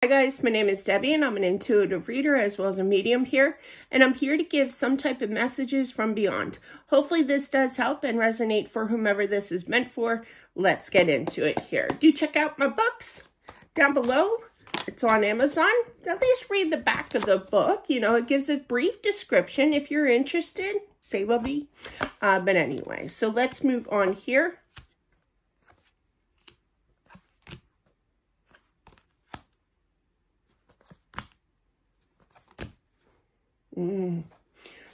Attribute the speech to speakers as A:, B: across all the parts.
A: Hi guys, my name is Debbie and I'm an intuitive reader as well as a medium here, and I'm here to give some type of messages from beyond. Hopefully this does help and resonate for whomever this is meant for. Let's get into it here. Do check out my books down below. It's on Amazon. At least read the back of the book. You know, it gives a brief description if you're interested. Say lovey. But anyway, so let's move on here. This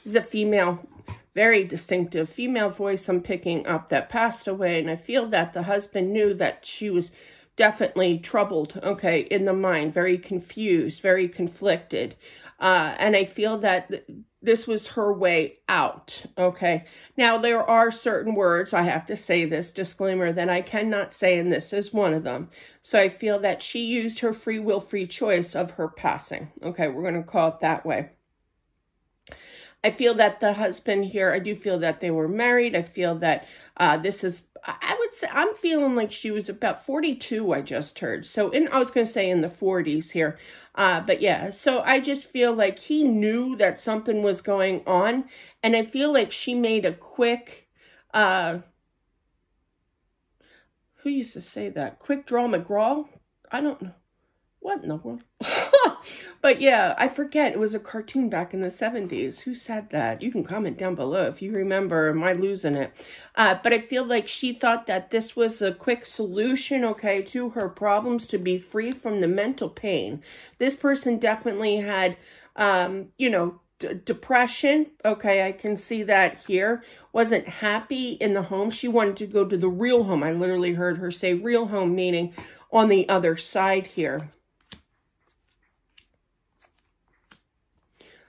A: is a female, very distinctive female voice I'm picking up that passed away. And I feel that the husband knew that she was definitely troubled, okay, in the mind, very confused, very conflicted. And I feel that this was her way out, okay? Now, there are certain words, I have to say this disclaimer, that I cannot say, and this is one of them. So I feel that she used her free will, free choice of her passing. Okay, we're going to call it that way. I feel that the husband here, I do feel that they were married. I feel that this is, I would say, I'm feeling like she was about 42, I just heard. So I was going to say in the 40s here. But yeah, so I just feel like he knew that something was going on. And I feel like she made a quick, who used to say that? Quick draw McGraw? I don't know. What in the world? But yeah, I forget. It was a cartoon back in the 70s. Who said that? You can comment down below if you remember. Am I losing it? But I feel like she thought that this was a quick solution, okay, to her problems, to be free from the mental pain. This person definitely had, you know, depression. Okay, I can see that here. Wasn't happy in the home. She wanted to go to the real home. I literally heard her say real home, meaning on the other side here.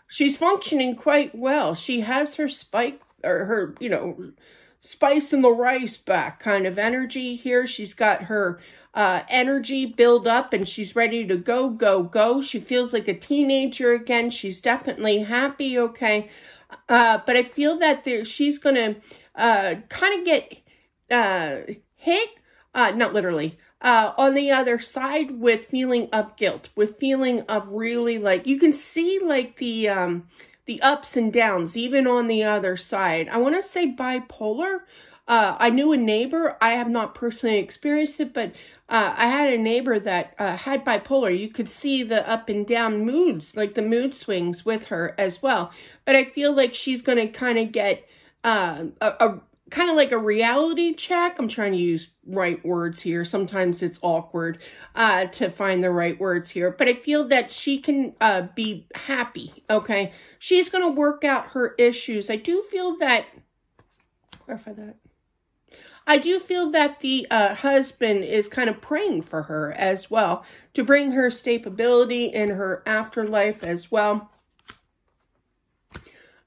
A: She's functioning quite well. She has her spike, or her, you know, spice in the rice back kind of energy here. She's got her energy build up and she's ready to go, go, go. She feels like a teenager again. She's definitely happy, okay? But I feel that she's going to kind of get hit, not literally, on the other side with feeling of guilt, with feeling of really like, you can see like the ups and downs, even on the other side. I want to say bipolar. I knew a neighbor. I have not personally experienced it, but I had a neighbor that had bipolar. You could see the up and down moods, like the mood swings with her as well. But I feel like she's going to kind of get kind of like a reality check. I'm trying to use right words here. Sometimes it's awkward to find the right words here. But I feel that she can be happy, okay? She's going to work out her issues. I do feel that, clarify that. I do feel that the husband is kind of praying for her as well to bring her stability in her afterlife as well.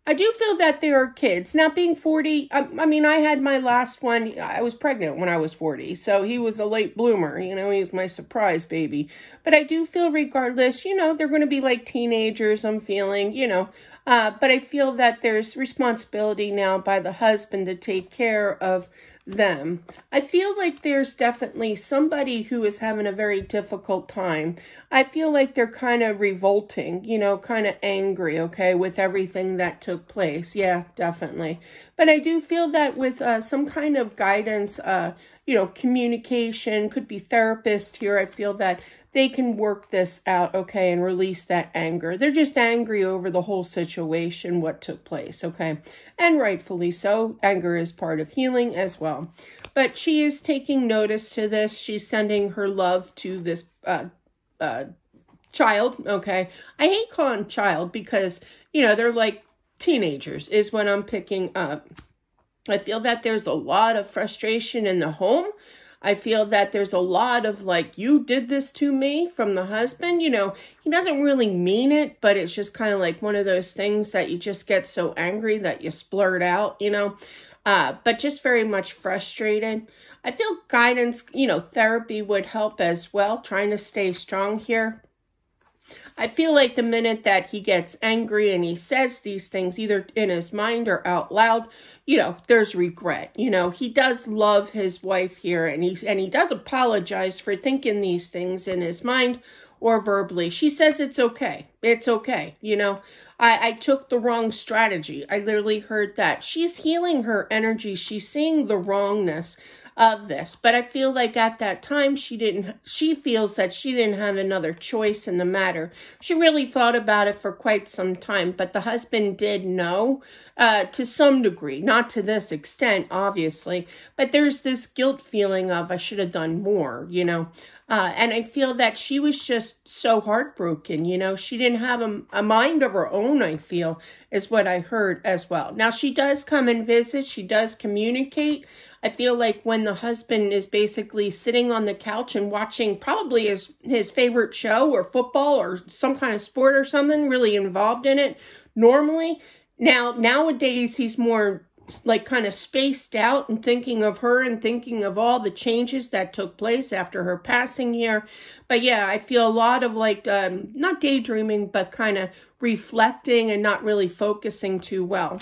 A: I do feel that there are kids. Now, being 40, I mean, I had my last one. I was pregnant when I was 40, so he was a late bloomer. You know, he was my surprise baby. But I do feel regardless, you know, they're going to be like teenagers, I'm feeling, you know. But I feel that there's responsibility now by the husband to take care of them. I feel like there's definitely somebody who is having a very difficult time. I feel like they're kind of revolting, you know, kind of angry, okay, with everything that took place. Yeah, definitely. But I do feel that with some kind of guidance, you know, communication, could be therapist here. I feel that they can work this out, okay, and release that anger. They're just angry over the whole situation, what took place, okay? And rightfully so. Anger is part of healing as well. But she is taking notice to this. She's sending her love to this child, okay? I hate calling child because, you know, they're like teenagers is what I'm picking up. I feel that there's a lot of frustration in the home. I feel that there's a lot of like, you did this to me from the husband. You know, he doesn't really mean it, but it's just kind of like one of those things that you just get so angry that you splurt out, you know, but just very much frustrated. I feel guidance, you know, therapy would help as well, trying to stay strong here. I feel like the minute that he gets angry and he says these things, either in his mind or out loud, you know, there's regret. You know, he does love his wife here, and he does apologize for thinking these things in his mind or verbally. She says it's okay. It's okay. You know, I took the wrong strategy. I literally heard that. She's healing her energy. She's seeing the wrongness of this. But I feel like at that time, she feels that she didn't have another choice in the matter. She really thought about it for quite some time, but the husband did know to some degree, not to this extent, obviously, but there's this guilt feeling of I should have done more, you know. And I feel that she was just so heartbroken, you know. She didn't have a mind of her own, I feel, is what I heard as well. Now, she does come and visit. She does communicate. I feel like when the husband is basically sitting on the couch and watching probably his favorite show or football or some kind of sport or something, really involved in it normally. Nowadays, he's more like kind of spaced out and thinking of her and thinking of all the changes that took place after her passing here. But yeah, I feel a lot of like, not daydreaming, but kind of reflecting and not really focusing too well.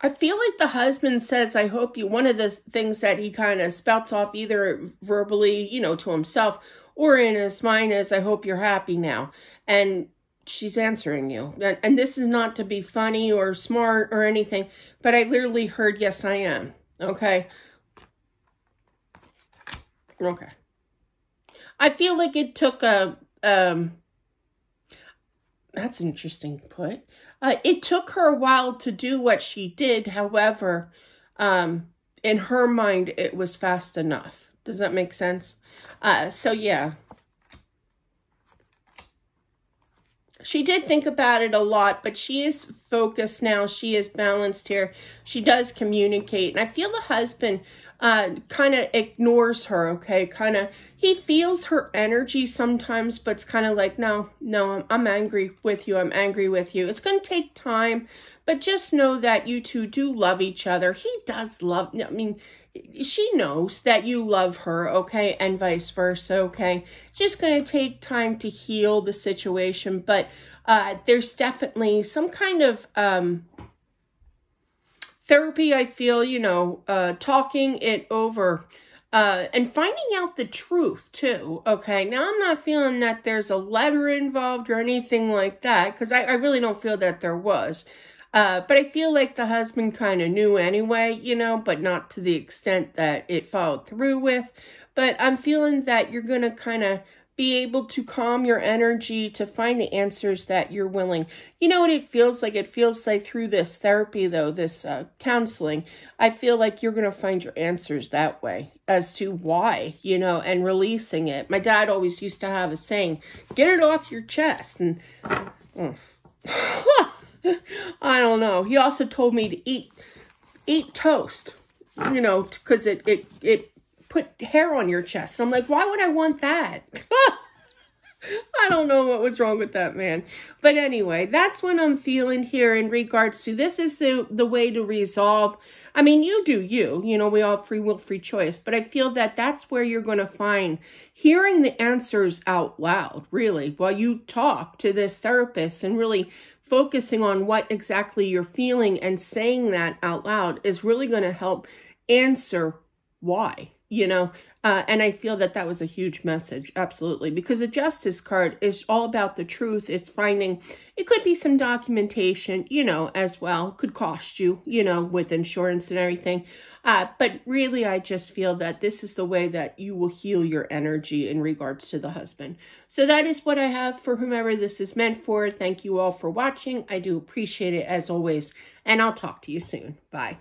A: I feel like the husband says, I hope you, one of the things that he kind of spouts off either verbally, you know, to himself or in his mind is, I hope you're happy now. And she's answering you. And this is not to be funny or smart or anything, but I literally heard, yes, I am. Okay. Okay. I feel like it took that's interesting put. It took her a while to do what she did. However, in her mind, it was fast enough. Does that make sense? So yeah. She did think about it a lot, but she is focused now. She is balanced here. She does communicate. And I feel the husband kind of ignores her, okay? Kind of, he feels her energy sometimes, but it's kind of like, no, I'm angry with you. I'm angry with you. It's going to take time, but just know that you two do love each other. He does love, I mean, she knows that you love her, okay? And vice versa, okay? Just going to take time to heal the situation, but there's definitely some kind of therapy, I feel, you know, talking it over and finding out the truth too, okay? Now, I'm not feeling that there's a letter involved or anything like that, because I really don't feel that there was. But I feel like the husband kind of knew anyway, you know, but not to the extent that it followed through with. But I'm feeling that you're going to kind of be able to calm your energy to find the answers that you're willing. You know what it feels like? It feels like through this therapy, though, this counseling, I feel like you're going to find your answers that way as to why, you know, and releasing it. My dad always used to have a saying, get it off your chest. And I don't know. He also told me to eat toast, you know, because it put hair on your chest. I'm like, why would I want that? I don't know what was wrong with that man. But anyway, that's what I'm feeling here in regards to this is the way to resolve. I mean, you do you know, we all have free will, free choice. But I feel that that's where you're going to find hearing the answers out loud, really, while you talk to this therapist and really focusing on what exactly you're feeling and saying that out loud is really going to help answer why. You know, and I feel that that was a huge message. Absolutely. Because the Justice card is all about the truth. It's finding, it could be some documentation, you know, as well. Could cost you, you know, with insurance and everything. But really, I just feel that this is the way that you will heal your energy in regards to the husband. So that is what I have for whomever this is meant for. Thank you all for watching. I do appreciate it as always. And I'll talk to you soon. Bye.